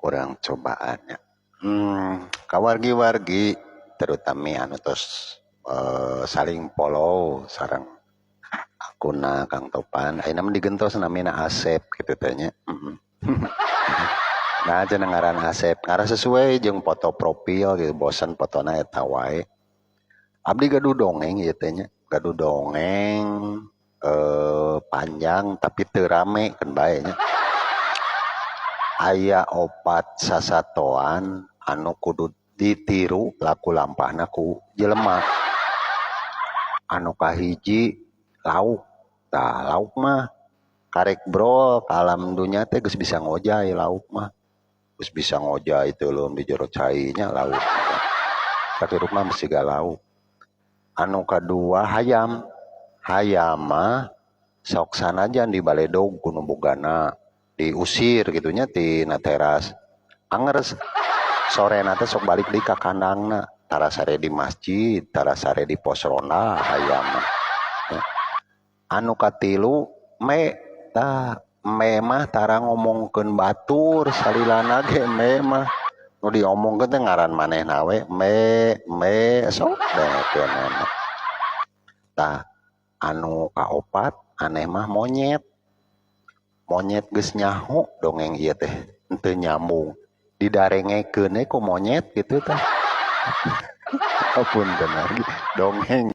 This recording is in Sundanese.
orang cobaannya kawargi-wargi terutama anu tos saling follow sarang akuna Kang Topan ayeuna digentos namina Asep gitu tanya nah cenah ngaran Asep ngaran sesuai jeung foto profil gitu bosan fotona eta wae abdi gaduh dongeng ieu teh nya gaduh dongeng panjang tapi teu rame kan bae nya aya opat sasatoan anu kudu ditiru laku lampahna ku jelema anu kahiji lauk tah lauk mah karek bro ka alam dunya teh geus bisa ngojay lauk mah geus bisa ngojay teuleum di jero cainya lauk tapi rumah mesti ga lauk anu kadua hayam hayam mah sok sanajan di baledog kuno bogana diusir gitunya tina teras angeres sore nanti sok balik di ka kandangna tara sare di masjid tara sare di pos ronda hayam anu katilu me tah me mah tara ngomongkeun batur salilana ge me mah nu diomongkeun teh ngaran manehna we me sok benekeun tah anu kaopat aneh mah monyet geus nyaho dongeng ieu teh henteu nyambung didarengekeun ku monyet gitu tah apunten dongeng